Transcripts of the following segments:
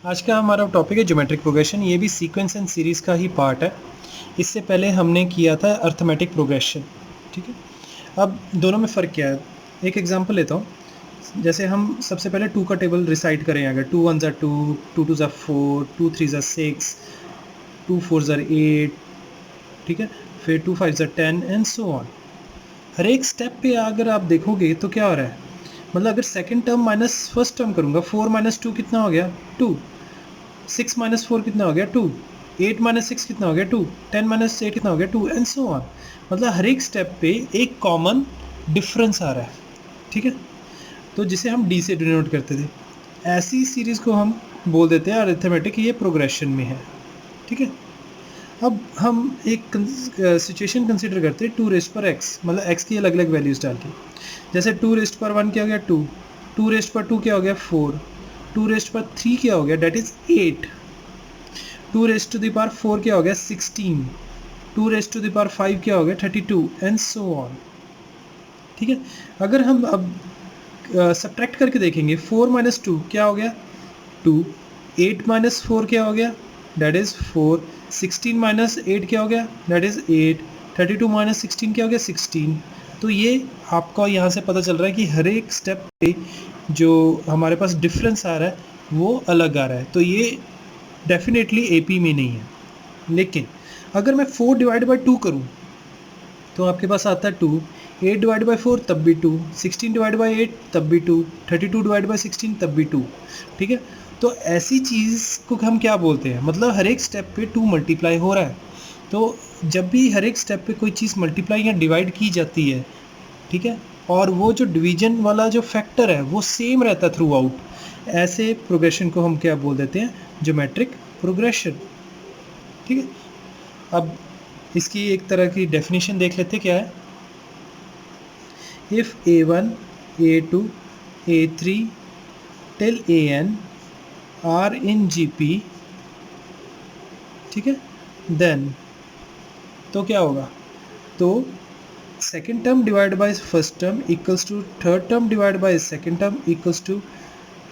आज का हमारा टॉपिक है ज्योमेट्रिक प्रोग्रेशन। ये भी सीक्वेंस एंड सीरीज़ का ही पार्ट है। इससे पहले हमने किया था अर्थमेटिक प्रोग्रेशन। ठीक है, अब दोनों में फ़र्क क्या है, एक एग्जांपल लेता हूँ। जैसे हम सबसे पहले टू का टेबल रिसाइट करें, अगर 2 1 ज़ा 2, 2 2 ज़ा 4, 2 3 ज़ा 6, 2 4 ज़ा 8, ठीक है, फिर 2 5 ज़ा 10 एंड सो ऑन। हर एक स्टेप पे अगर आप देखोगे तो क्या हो रहा है, मतलब अगर second term minus first term करूँगा, 4 माइनस 2 कितना हो गया 2, 6 माइनस 4 कितना हो गया 2, 8 माइनस 6 कितना हो गया 2, 10 माइनस 8 कितना हो गया 2 एंड सो ऑन। मतलब हर एक स्टेप पे एक कॉमन डिफरेंस आ रहा है। ठीक है, तो जिसे हम डी से डिनोट करते थे, ऐसी सीरीज़ को हम बोल देते हैं अरिथमेटिक, ये प्रोग्रेशन में है। ठीक है, अब हम एक सिचुएशन कंसिडर करते हैं 2 रेस्ट पर x, मतलब x की अलग अलग वैल्यूज़ डाल के। जैसे 2 रेस्ट पर 1 क्या हो गया 2, 2 रेस्ट पर 2 क्या हो गया 4, 2 रेस्ट पर 3 क्या हो गया that is 8, 2 raised to the power 4 क्या हो गया 16, 2 रेस्ट टू द पावर 5 क्या हो गया 32 एंड सो ऑन। ठीक है, अगर हम अब सब्ट्रैक्ट करके देखेंगे, 4 माइनस 2 क्या हो गया 2, 8 माइनस 4 क्या हो गया दैट इज़ 4, 16 माइनस 8 क्या हो गया दैट इज़ 8, 32 माइनस 16 क्या हो गया 16। तो ये आपका यहाँ से पता चल रहा है कि हर एक स्टेप पे जो हमारे पास डिफरेंस आ रहा है वो अलग आ रहा है। तो ये डेफिनेटली एपी में नहीं है। लेकिन अगर मैं 4 डिवाइड बाई 2 करूँ तो आपके पास आता है 2, 8 डिवाइड बाई 4 तब भी 2, 16 डिवाइड बाई 8 तब भी 2, 32 डिवाइड बाई 16 तब भी 2। ठीक है, तो ऐसी चीज़ को हम क्या बोलते हैं, मतलब हर एक स्टेप पे 2 मल्टीप्लाई हो रहा है। तो जब भी हर एक स्टेप पे कोई चीज़ मल्टीप्लाई या डिवाइड की जाती है, ठीक है, और वो जो डिवीजन वाला जो फैक्टर है वो सेम रहता है थ्रू आउट, ऐसे प्रोग्रेशन को हम क्या बोल देते हैं, ज्योमेट्रिक प्रोग्रेशन। ठीक है, अब इसकी एक तरह की डेफिनेशन देख लेते क्या है। if a1 a2 a3 till an are in gp, ठीक है, देन तो क्या होगा, तो second term divide by first term equals to third term divide by second term equals to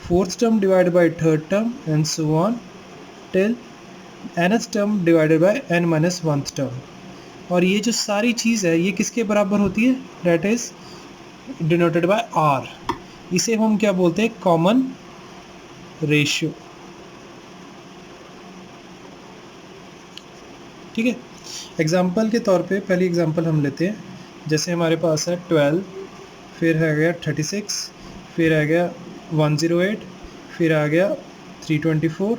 fourth term divide by third term and so on till nth term divided by n minus one term. और ये जो सारी चीज़ है ये किसके बराबर होती है, that is denoted by r। इसे हम क्या बोलते हैं, कॉमन रेशियो। ठीक है, एग्जाम्पल के तौर पे पहली एग्जाम्पल हम लेते हैं। जैसे हमारे पास है 12, फिर है गया 36, फिर आ गया 108, फिर आ गया 324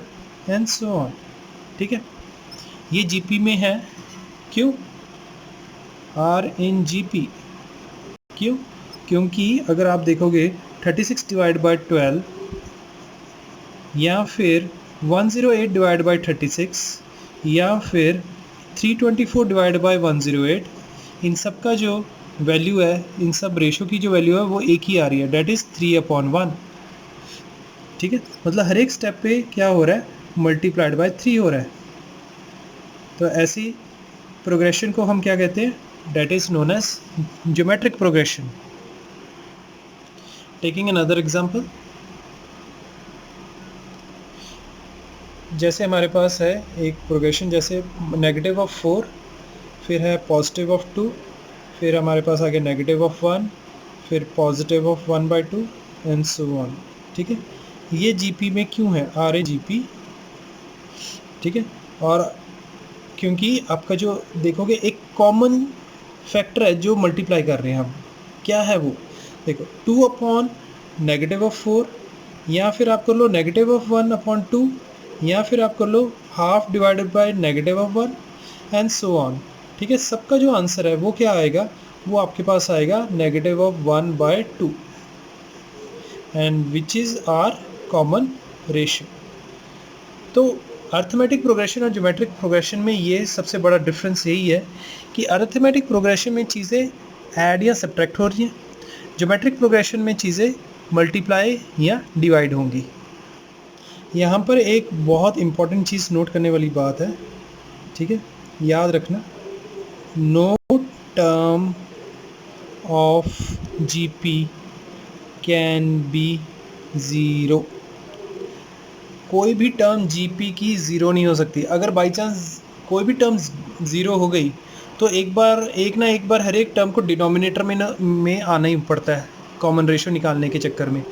एंड सो ऑन। ठीक है, ये जीपी में है, क्यों, आर इन जीपी, क्यों, क्योंकि अगर आप देखोगे 36 डिवाइड बाय 12 या फिर 108 डिवाइड बाय 36 या फिर 324 डिवाइड बाय 108, इन सब का जो वैल्यू है, इन सब रेशो की जो वैल्यू है वो एक ही आ रही है, डेट इज़ 3/1। ठीक है, मतलब हर एक स्टेप पे क्या हो रहा है, मल्टीप्लाइड बाय 3 हो रहा है। तो ऐसी प्रोग्रेशन को हम क्या कहते हैं, that is known as geometric progression. Taking another example, जैसे हमारे पास है एक प्रोग्रेशन, जैसे नेगेटिव ऑफ 4, फिर है पॉजिटिव ऑफ 2, फिर हमारे पास आ गया नेगेटिव ऑफ 1, फिर positive of 1/2 and so on. ठीक है, ये जीपी में क्यों है, आर ए जीपी। ठीक है, और क्योंकि आपका जो देखोगे एक कॉमन फैक्टर है जो मल्टीप्लाई कर रहे हैं हम, क्या है वो, देखो 2 अपॉन नेगेटिव ऑफ 4, या फिर आप कर लो नेगेटिव ऑफ 1/2, या फिर आप कर लो half divided by negative of 1 and so on. ठीक है, सबका जो आंसर है वो क्या आएगा, वो आपके पास आएगा negative of 1/2 and which is R common ratio. तो अर्थमेटिक प्रोग्रेशन और ज्योमेट्रिक प्रोग्रेशन में ये सबसे बड़ा डिफरेंस यही है कि अर्थमेटिक प्रोग्रेशन में चीज़ें ऐड या सब्ट्रैक्ट हो रही हैं, ज्योमेट्रिक प्रोग्रेशन में चीज़ें मल्टीप्लाई या डिवाइड होंगी। यहाँ पर एक बहुत इम्पॉर्टेंट चीज़ नोट करने वाली बात है, ठीक है, याद रखना, no term of GP can be zero. कोई भी टर्म जीपी की ज़ीरो नहीं हो सकती। अगर बाई चांस कोई भी टर्म ज़ीरो हो गई तो एक ना एक बार हर एक टर्म को डिनोमिनेटर में आना ही पड़ता है कॉमन रेशो निकालने के चक्कर में।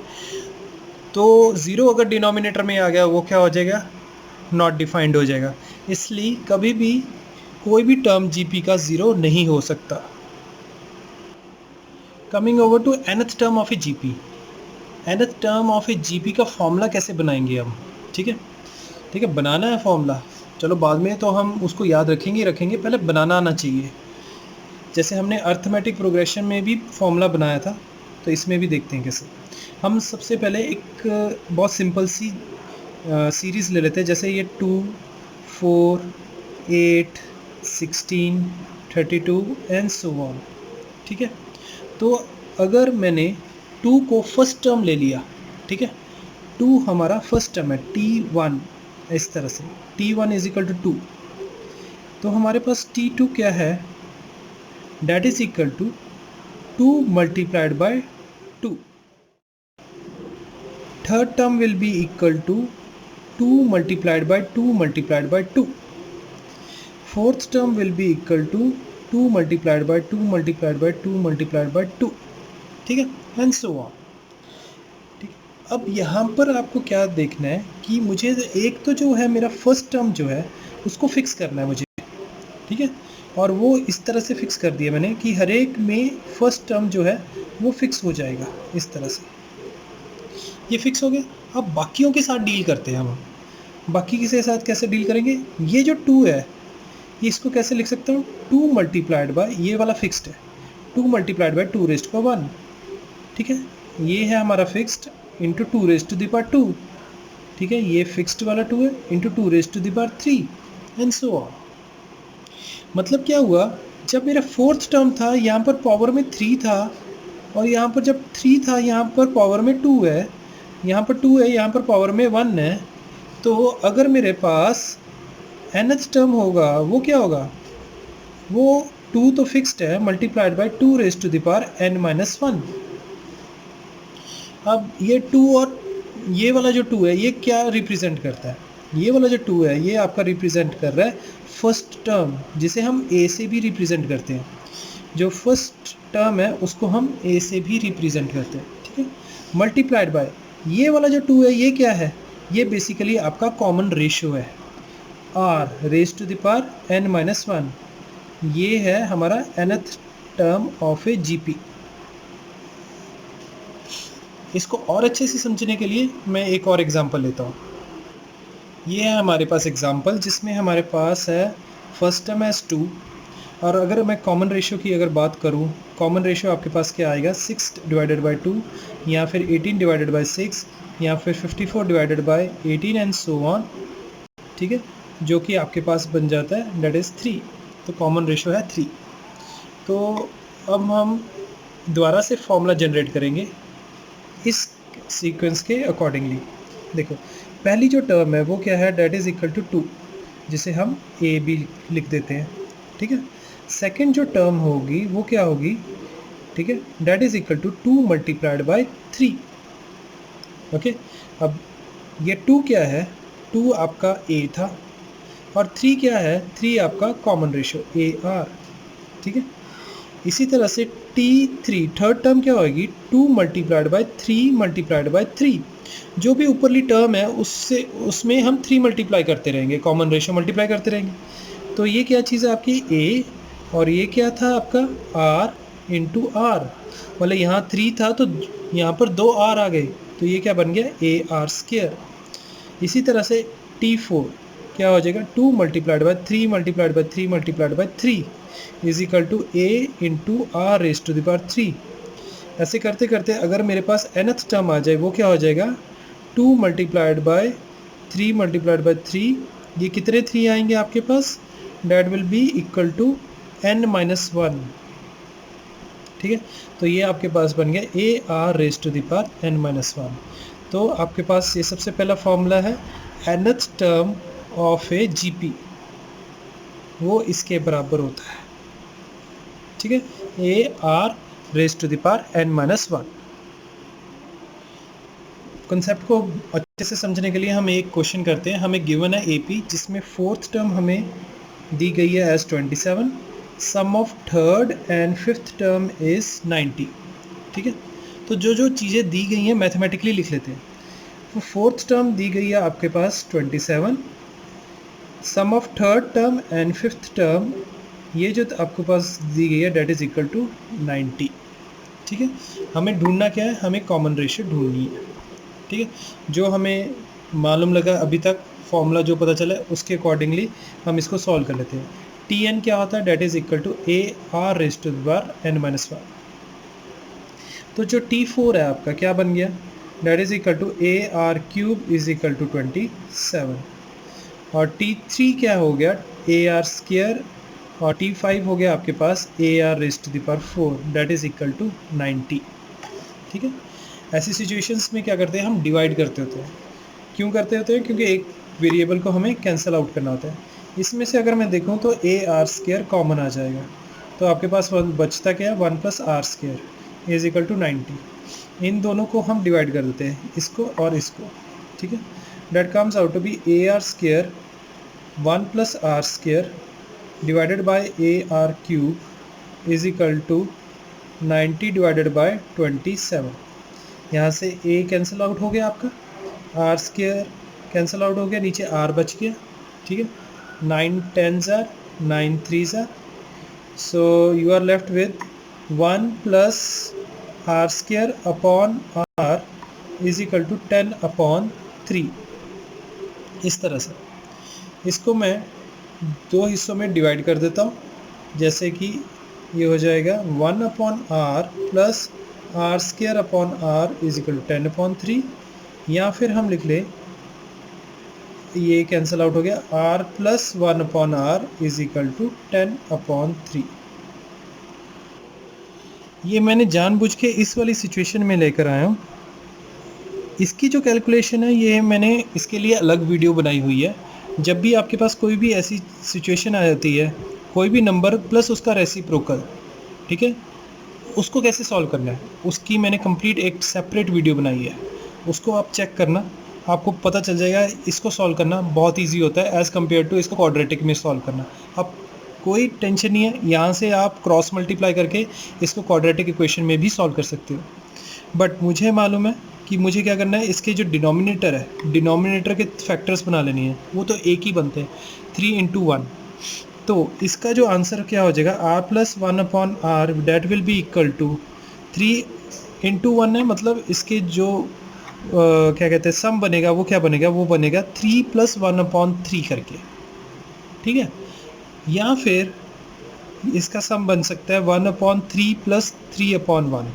तो ज़ीरो अगर डिनोमिनेटर में आ गया वो क्या हो जाएगा, नॉट डिफाइंड हो जाएगा। इसलिए कभी भी कोई भी टर्म जीपी का ज़ीरो नहीं हो सकता। Coming over to nth term of a GP. nth term of a GP का फॉर्मूला कैसे बनाएंगे हम, ठीक है, बनाना है फॉर्मूला। चलो बाद में तो हम उसको याद रखेंगे, पहले बनाना आना चाहिए। जैसे हमने अर्थमेटिक प्रोग्रेशन में भी फॉर्मूला बनाया था, तो इसमें भी देखते हैं कैसे। हम सबसे पहले एक बहुत सिंपल सी सीरीज़ ले लेते हैं, जैसे ये 2, 4, 8, 16, 32 एंड सो ऑन, ठीक है। तो अगर मैंने 2 को फर्स्ट टर्म ले लिया, ठीक है, 2 हमारा फर्स्ट टर्म है, t1, इस तरह से t1 इज इक्वल टू 2, तो हमारे पास t2 क्या है, that is equal to 2 multiplied by 2। Third term will be equal to 2 multiplied by 2 multiplied by 2। Fourth term will be equal to 2 multiplied by 2 multiplied by 2 multiplied by 2, ठीक है, and so on. ठीक, अब यहाँ पर आपको क्या देखना है कि मुझे एक तो जो है मेरा फर्स्ट टर्म जो है उसको फिक्स करना है मुझे, ठीक है, और वो इस तरह से फिक्स कर दिया मैंने कि हर एक में फर्स्ट टर्म जो है वो फिक्स हो जाएगा इस तरह से, ये फिक्स हो गया। अब बाकियों के साथ डील करते हैं हम। बाकी के साथ कैसे डील करेंगे, ये जो 2 है ये इसको कैसे लिख सकता हूँ, 2 मल्टीप्लाइड बाय, ये वाला फिक्स्ड है, 2 मल्टीप्लाइड बाय 2 रेज़्ड टू 1, ठीक है, ये है हमारा fixed into 2 raised to the power 2, ठीक है, ये फिक्स्ड वाला 2 है into 2 raised to the power 3 and so on. मतलब क्या हुआ, जब मेरा फोर्थ टर्म था यहाँ पर पावर में 3 था, और यहाँ पर जब 3 था यहाँ पर पावर में 2 है, यहाँ पर 2 है, यहाँ पर पावर में 1 है, तो अगर मेरे पास nth टर्म होगा वो क्या होगा, वो 2 तो फिक्स्ड है multiplied by 2 raised to the power n-1। अब ये 2 और ये वाला जो 2 है ये क्या रिप्रेजेंट करता है, ये वाला जो 2 है ये आपका रिप्रेजेंट कर रहा है फर्स्ट टर्म, जिसे हम a से भी रिप्रेजेंट करते हैं। जो फर्स्ट टर्म है उसको हम a से भी रिप्रेजेंट करते हैं, ठीक है, मल्टीप्लाइड बाय ये वाला जो 2 है ये क्या है, ये बेसिकली आपका कॉमन रेशियो है r raised to the power n-1, ये है हमारा nth term of a GP. इसको और अच्छे से समझने के लिए मैं एक और एग्जांपल लेता हूँ। ये है हमारे पास एग्जांपल जिसमें हमारे पास है फर्स्ट टर्म एज 2, और अगर मैं कॉमन रेशियो की अगर बात करूँ, कॉमन रेशियो आपके पास क्या आएगा, 6 डिवाइडेड बाय 2, या फिर 18 डिवाइडेड बाय 6, या फिर 54 divided by 18 and so on, ठीक है, जो कि आपके पास बन जाता है डेट इज़ 3। तो कॉमन रेशियो है 3। तो अब हम दोबारा से फॉर्मूला जनरेट करेंगे इस सीक्वेंस के अकॉर्डिंगली। देखो पहली जो टर्म है वो क्या है, डेट इज़ इक्वल टू 2, जिसे हम ए बी लिख देते हैं, ठीक है। सेकंड जो टर्म होगी वो क्या होगी, ठीक है, that is equal to 2 multiplied by 3, okay. अब ये 2 क्या है, 2 आपका ए था, और 3 क्या है, 3 आपका कॉमन रेशियो ए आर, ठीक है। इसी तरह से T3 थर्ड टर्म क्या होगी, 2 मल्टीप्लाइड बाय 3 मल्टीप्लाइड बाय 3, जो भी ऊपरली टर्म है उससे उसमें हम 3 मल्टीप्लाई करते रहेंगे, कॉमन रेशियो मल्टीप्लाई करते रहेंगे। तो ये क्या चीज़ है आपकी A, और ये क्या था आपका R इंटू आर, मतलब यहाँ 3 था तो यहाँ पर 2 R आ गए, तो ये क्या बन गया AR²। इसी तरह से T4 क्या हो जाएगा, 2 multiplied by 3 multiplied by 3 multiplied by 3 is equal to A into R raised to the power 3। ऐसे करते करते अगर मेरे पास nth टर्म आ जाए वो क्या हो जाएगा, 2 मल्टीप्लाइड बाय 3 मल्टीप्लाइड बाय 3, ये कितने 3 आएंगे आपके पास, that will be equal to n-1, ठीक है। तो ये आपके पास बन गया AR raised to the power n-1। तो आपके पास ये सबसे पहला फॉर्मूला है nth term of a GP, वो इसके बराबर होता है, ठीक है, AR raised to the power n-1। Concept को अच्छे से समझने के लिए हम एक क्वेश्चन करते हैं। हमें गिवन है एपी, जिसमें फोर्थ टर्म हमें दी गई है as 27, sum of third and fifth term is 90। ठीक है, तो जो जो चीज़ें दी गई हैं मैथमेटिकली लिख लेते हैं। तो फोर्थ टर्म दी गई है आपके पास 27, sum of third term and fifth term ये जो आपके पास दी गई है डेट इज़ इक्वल टू 90। ठीक है, हमें ढूंढना क्या है, हमें कॉमन रेशियो ढूंढनी है। ठीक है, जो हमें मालूम लगा अभी तक, फॉर्मूला जो पता चला उसके अकॉर्डिंगली हम इसको सॉल्व कर लेते हैं। टी एन क्या होता है, that is equal to A are raise to the power N minus 1। तो जो T4 है आपका क्या बन गया, that is equal to A R cube is equal to 27, और T3 क्या हो गया, ए आर स्क्र, और T5 हो गया आपके पास a are raise to the power 4, that is equal to 90। ठीक है, ऐसी सिचुएशंस में क्या करते हैं, हम डिवाइड करते होते हैं। क्यों करते होते हैं, क्योंकि एक वेरिएबल को हमें कैंसिल आउट करना होता है। इसमें से अगर मैं देखूं तो ए आर स्क्र कॉमन आ जाएगा, तो आपके पास बचता क्या है, 1 plus R square is equal to 90। इन दोनों को हम डिवाइड कर देते हैं, इसको और इसको। ठीक है, that comes out to be A R square 1 plus R square divided by A R cube is equal to 90 divided by 27। यहाँ से ए कैंसिल आउट हो गया, आपका आर स्क्र कैंसिल आउट हो गया, नीचे आर बच गया। ठीक है, 9 10s are 9 3s are, so you are left with 1 plus r square upon r is equal to 10 upon 3। इस तरह से इसको मैं दो हिस्सों में डिवाइड कर देता हूँ, जैसे कि ये हो जाएगा 1 upon R plus R square upon R is equal to 10 upon 3, या फिर हम लिख लें, ये कैंसिल आउट हो गया, r plus 1 upon R is equal to 10 upon 3। ये मैंने जानबूझ के इस वाली सिचुएशन में लेकर आया हूँ। इसकी जो कैलकुलेशन है ये मैंने इसके लिए अलग वीडियो बनाई हुई है। जब भी आपके पास कोई भी ऐसी सिचुएशन आ जाती है, कोई भी नंबर प्लस उसका रेसिप्रोकल, ठीक है, उसको कैसे सॉल्व करना है, उसकी मैंने कंप्लीट एक सेपरेट वीडियो बनाई है, उसको आप चेक करना, आपको पता चल जाएगा। इसको सॉल्व करना बहुत इजी होता है एज़ कम्पेयर टू इसको क्वाड्रेटिक में सॉल्व करना। अब कोई टेंशन नहीं है, यहाँ से आप क्रॉस मल्टीप्लाई करके इसको क्वाड्रेटिक इक्वेशन में भी सॉल्व कर सकते हो। बट मुझे मालूम है कि मुझे क्या करना है, इसके जो डिनोमिनेटर है, डिनोमिनेटर के फैक्टर्स बना लेनी है, वो तो एक ही बनते हैं, 3 इंटू 1। तो इसका जो आंसर क्या हो जाएगा, r plus 1 upon R that will be equal to 3 into 1 है, मतलब इसके जो क्या कहते हैं सम बनेगा, वो क्या बनेगा, वो बनेगा 3 प्लस 1 अपॉन 3 करके। ठीक है, या फिर इसका सम बन सकता है 1 अपॉन 3 प्लस 3 अपॉन 1।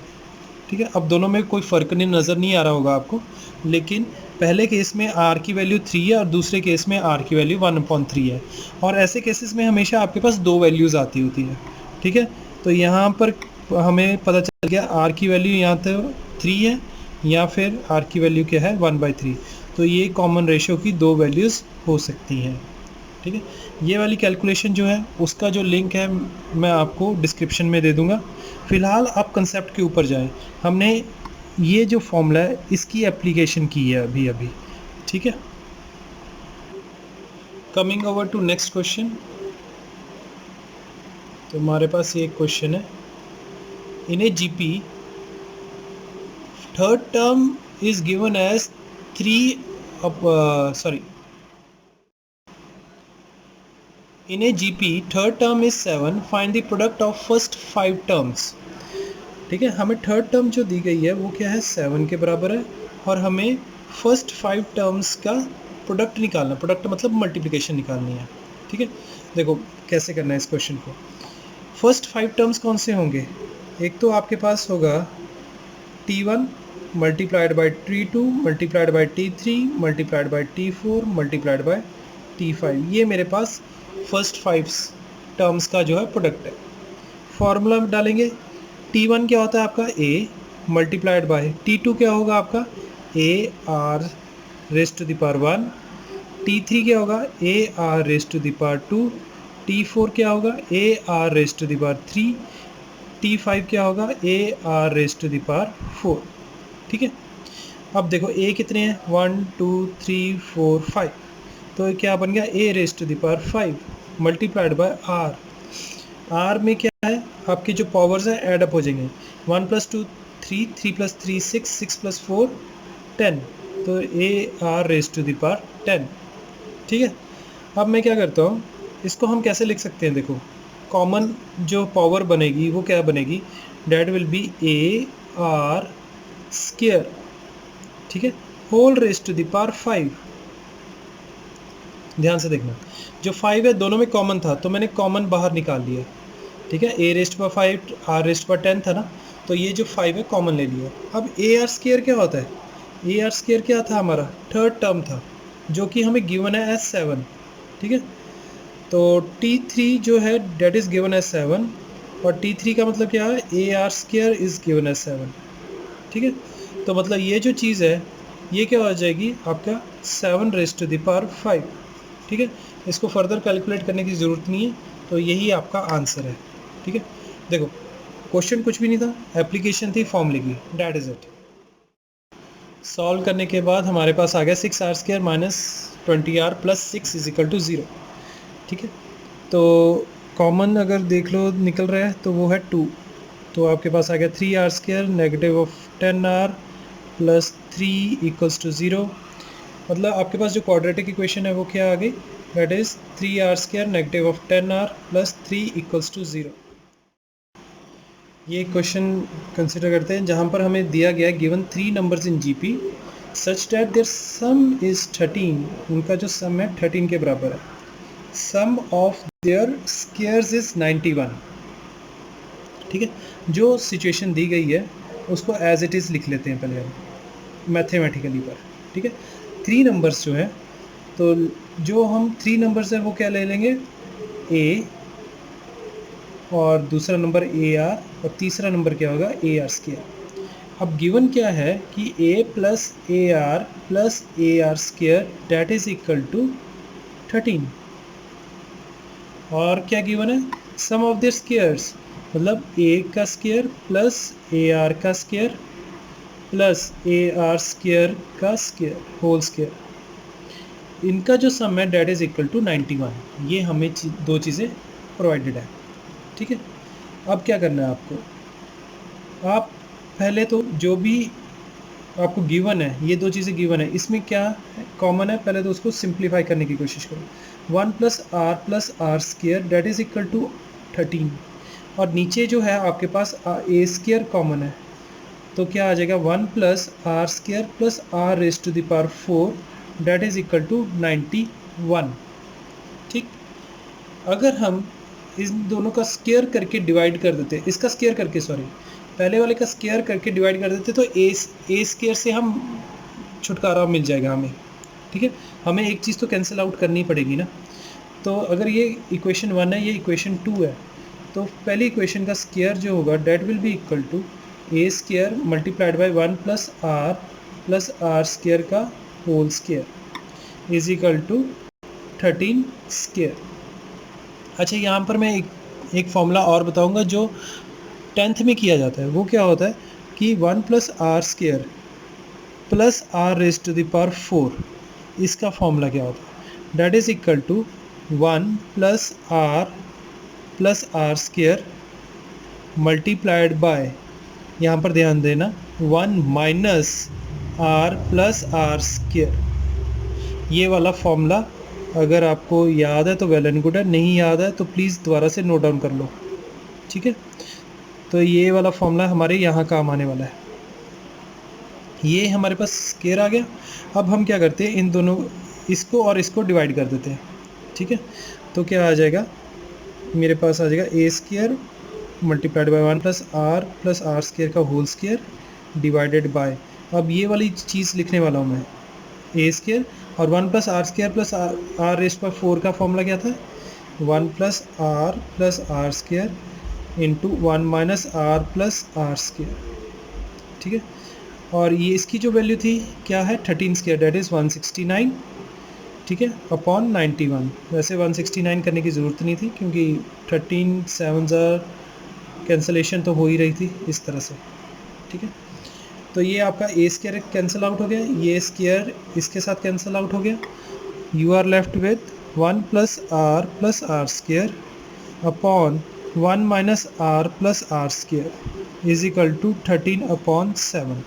ठीक है, अब दोनों में कोई फ़र्क नहीं नज़र नहीं आ रहा होगा आपको, लेकिन पहले केस में r की वैल्यू 3 है और दूसरे केस में r की वैल्यू 1/3 है, और ऐसे केसेस में हमेशा आपके पास दो वैल्यूज़ आती होती है। ठीक है, तो यहाँ पर हमें पता चल गया r की वैल्यू यहाँ तो 3 है, या फिर r की वैल्यू क्या है 1/3। तो ये कॉमन रेशियो की दो वैल्यूज़ हो सकती हैं। ठीक है, ये वाली कैलकुलेशन जो है उसका जो लिंक है मैं आपको डिस्क्रिप्शन में दे दूँगा। फ़िलहाल आप कंसेप्ट के ऊपर जाएं। हमने ये जो फॉर्मूला है इसकी एप्लीकेशन की है अभी। ठीक है, coming over to next question. तो हमारे पास ये क्वेश्चन है, in a GP third term is given as 3 In a GP, third term is 7. Find the product of first 5 terms. ठीक है, हमें थर्ड टर्म जो दी गई है वो क्या है, 7 के बराबर है, और हमें फर्स्ट 5 टर्म्स का प्रोडक्ट निकालना, प्रोडक्ट मतलब मल्टीप्लिकेशन निकालनी है। ठीक है, देखो कैसे करना है इस क्वेश्चन को। फर्स्ट 5 टर्म्स कौन से होंगे, एक तो आपके पास होगा T1 multiplied by T2 multiplied by T3 multiplied by T4 multiplied by T5। ये मेरे पास फर्स्ट 5 टर्म्स का जो है प्रोडक्ट है। फॉर्मूला डालेंगे, T1 क्या होता है आपका a मल्टीप्लाइड बाय T2 क्या होगा आपका a r raised to the power 1, T3 क्या होगा a r raised to the power 2, T4 क्या होगा a r raised to the power 3, T5 क्या होगा a r raised to the power 4। ठीक है, अब देखो a कितने हैं, 1 2 3 4 5, तो क्या बन गया a raised to the power 5 multiplied by r में क्या है, आपके जो पावर्स हैं ऐड अप हो जाएंगे, 1 + 2 3, 3 + 3 6, 6 + 4 10, तो a r raised to the power 10। ठीक है, अब मैं क्या करता हूँ, इसको हम कैसे लिख सकते हैं, देखो कॉमन जो पावर बनेगी वो क्या बनेगी, that will be a r square, ठीक है, whole raised to the power 5। ध्यान से देखना, जो 5 है दोनों में कॉमन था तो मैंने कॉमन बाहर निकाल लिया, ठीक है, a raised to power 5 r raised to power 10 था ना, तो ये जो 5 है कॉमन ले लिया। अब a r स्क्वायर क्या होता है, a r स्क्वायर क्या था, हमारा थर्ड टर्म था जो कि हमें गिवन है एज 7, ठीक है, तो T3 जो है डेट इज़ गिवन एज 7, और T3 का मतलब क्या है, A are square is given as 7, ठीक है, तो मतलब ये जो चीज़ है ये क्या हो जाएगी आपका 7 रेज टू द पावर 5, ठीक है, इसको फर्दर कैलकुलेट करने की ज़रूरत नहीं है, तो यही आपका आंसर है। ठीक है, देखो क्वेश्चन कुछ भी नहीं था, एप्लीकेशन थी फॉर्मूले की, डैट इज़ इट। सॉल्व करने के बाद हमारे पास आ गया 6r² minus 20r plus 6 is equal to 0, ठीक है, तो कॉमन अगर देख लो निकल रहा है तो वो है 2, तो आपके पास आ गया 3r² negative of 10r plus 3 equals to 0, मतलब आपके पास जो क्वाड्रेटिक इक्वेशन है वो क्या आ गई, that is 3r² negative of 10r plus 3 equals to 0। ये क्वेश्चन कंसिडर करते हैं जहाँ पर हमें दिया गया है given 3 numbers in GP such that their sum is 13, उनका जो सम है 13 के बराबर है, sum of their squares is 91, ठीक है, जो सिचुएशन दी गई है उसको एज इट इज़ लिख लेते हैं पहले हम मैथमेटिकली पर, ठीक है, 3 नंबर्स जो है, तो जो हम 3 नंबर्स हैं वो क्या ले लेंगे, ए, और दूसरा नंबर ए आर, और तीसरा नंबर क्या होगा, ए आर स्क्वायर। अब गिवन क्या है कि a plus a are square that is equal to 13, और क्या गिवन है, सम ऑफ देयर स्क्वायर्स, मतलब a का स्क्वायर प्लस ए आर का square plus a are square का स्क्वायर होल स्क्वायर, इनका जो सम है डैट इज इक्वल टू 91, ये हमें दो चीज़ें प्रोवाइडेड है, ठीक है। अब क्या करना है आपको, आप पहले तो जो भी आपको गिवन है, ये दो चीज़ें गिवन है, इसमें क्या कॉमन है, पहले तो उसको सिंप्लीफाई करने की कोशिश करो, 1 plus r square that is equal to 13, और नीचे जो है आपके पास ए स्क्वायर कॉमन है, तो क्या आ जाएगा 1 plus r square plus r raise to the power 4 that is equal to 91, ठीक। अगर हम इन दोनों का स्क्वायर करके डिवाइड कर देते, इसका स्क्वायर करके, सॉरी पहले वाले का स्क्वायर करके डिवाइड कर देते, तो ए स्क्वायर से हम छुटकारा मिल जाएगा हमें, ठीक है, हमें एक चीज़ तो कैंसिल आउट करनी पड़ेगी ना, तो अगर ये इक्वेशन 1 है, ये इक्वेशन 2 है, तो पहली इक्वेशन का स्क्वायर जो होगा that will be equal to a square multiplied by 1 plus r square का whole square is equal to 13 square. अच्छा, यहाँ पर मैं एक फॉर्मूला और बताऊँगा जो 10th में किया जाता है, वो क्या होता है कि 1 plus r square plus r raise to the power 4, इसका फॉर्मूला क्या होता है, that is equal to 1 plus r square multiplied by, यहाँ पर ध्यान देना, 1 minus r plus r square. ये वाला फॉर्मूला अगर आपको याद है तो वेल एंड गुड है, नहीं याद है तो प्लीज़ दोबारा से नोट डाउन कर लो, ठीक है। तो ये वाला फॉर्मूला हमारे यहाँ काम आने वाला है, ये हमारे पास स्क्वायर आ गया। अब हम क्या करते हैं, इन दोनों इसको और इसको डिवाइड कर देते हैं, ठीक है, तो क्या आ जाएगा, मेरे पास आ जाएगा a square multiplied by 1 plus r square का होल स्क्वायर डिवाइडेड बाय, अब ये वाली चीज़ लिखने वाला हूँ मैं, ए स्क्वायर और 1 plus r square plus r raise पर 4 का फॉर्मूला क्या था, 1 plus r square into 1 minus r plus r square, ठीक है, और ये इसकी जो वैल्यू थी क्या है, 13 स्क्वायर डेट इज़ 169, ठीक है, अपॉन 91। वैसे 169 करने की ज़रूरत नहीं थी क्योंकि 13 7 कैंसलेशन तो हो ही रही थी इस तरह से, ठीक है। तो ये आपका ए स्क्वायर कैंसिल आउट हो गया, ये स्क्वायर इसके साथ कैंसिल आउट हो गया, you are left with 1 plus r square upon 1 minus r plus r square is equal to 13/7।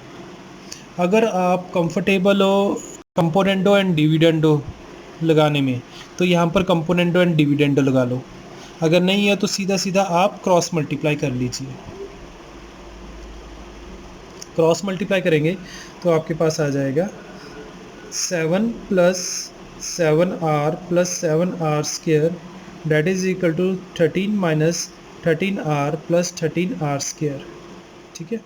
अगर आप कंफर्टेबल हो कंपोनेंडो एंड डिविडेंडो लगाने में तो यहाँ पर कंपोनेंडो एंड डिविडेंडो लगा लो, अगर नहीं है तो सीधा सीधा आप क्रॉस मल्टीप्लाई कर लीजिए। क्रॉस मल्टीप्लाई करेंगे तो आपके पास आ जाएगा 7 plus 7r plus 7r square that is equal to 13 minus 13r plus 13r square. ठीक है,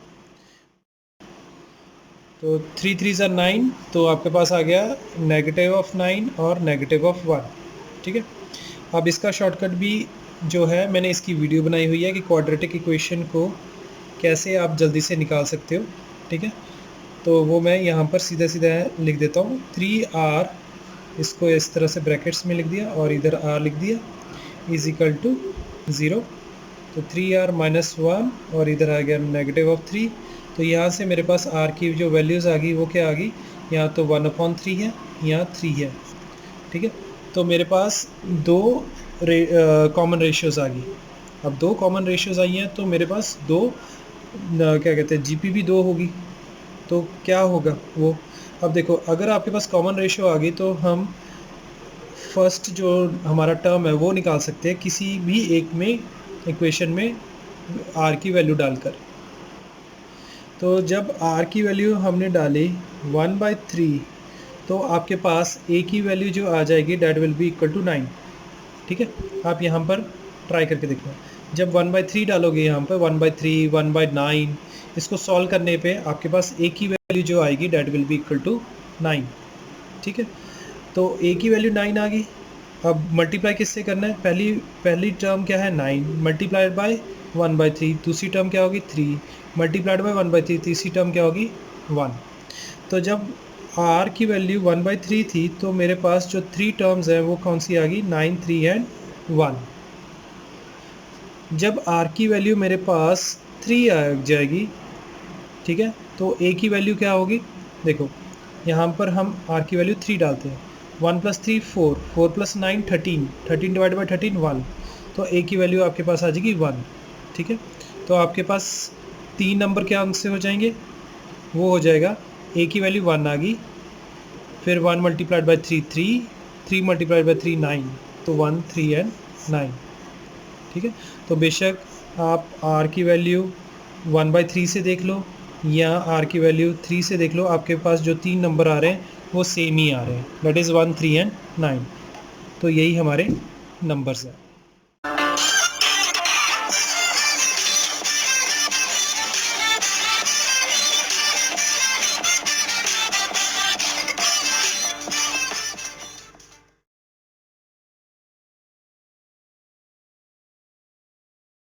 तो 3 3 ज़ा 9, तो आपके पास आ गया नेगेटिव ऑफ 9 और नेगेटिव ऑफ 1। ठीक है, अब इसका शॉर्टकट भी जो है मैंने इसकी वीडियो बनाई हुई है कि क्वाड्रेटिक इक्वेशन को कैसे आप जल्दी से निकाल सकते हो। ठीक है, तो वो मैं यहाँ पर सीधा सीधा लिख देता हूँ 3r, इसको इस तरह से ब्रैकेट्स में लिख दिया और इधर r लिख दिया इज इक्वल टू 0। तो 3r माइनस 1 और इधर आ गया नेगेटिव ऑफ 3। तो यहाँ से मेरे पास r की जो वैल्यूज़ आ गई वो क्या आ गई, यहाँ तो 1/3 है, यहाँ 3 है। ठीक है, तो मेरे पास दो कॉमन रेशियोज़ आ गई। अब दो कॉमन रेशियोज़ आई हैं तो मेरे पास दो क्या कहते हैं जीपी भी दो होगी। तो क्या होगा वो, अब देखो अगर आपके पास कॉमन रेशियो आ गई तो हम फर्स्ट जो हमारा टर्म है वो निकाल सकते हैं किसी भी एक में इक्वेशन में r की वैल्यू डालकर। तो जब r की वैल्यू हमने डाली 1/3 तो आपके पास a की वैल्यू जो आ जाएगी that will be equal to 9। ठीक है, आप यहाँ पर ट्राई करके देखना, जब 1/3 डालोगे यहाँ पर 1/3 1/9, इसको सॉल्व करने पे आपके पास a की वैल्यू जो आएगी that will be equal to 9। ठीक है, तो a की वैल्यू 9 आ गई। अब मल्टीप्लाई किससे करना है, पहली टर्म क्या है 9 मल्टीप्लाइड बाय 1/3, दूसरी टर्म क्या होगी 3 मल्टीप्लाइड बाय 1/3, तीसरी टर्म क्या होगी 1। तो जब r की वैल्यू 1/3 थी तो मेरे पास जो 3 टर्म्स हैं वो कौन सी आ गई 9 3 एंड 1। जब r की वैल्यू मेरे पास 3 आ जाएगी, ठीक है, तो a की वैल्यू क्या होगी, देखो यहाँ पर हम r की वैल्यू 3 डालते हैं, 1 + 3 4, 4 + 9 13, 13 डिवाइड बाई 13 1, तो a की वैल्यू आपके पास आ जाएगी 1। ठीक है, तो आपके पास 3 नंबर क्या से हो जाएंगे, वो हो जाएगा a की वैल्यू 1 आ गई, फिर 1 × 3 3, 3 × 3 9, तो 1 3 एंड 9। ठीक है, तो बेशक आप r की वैल्यू 1/3 से देख लो या r की वैल्यू 3 से देख लो, आपके पास जो 3 नंबर आ रहे हैं वो सेम ही आ रहे हैं, दैट इज़ 1 3 एंड 9। तो यही हमारे नंबर्स हैं।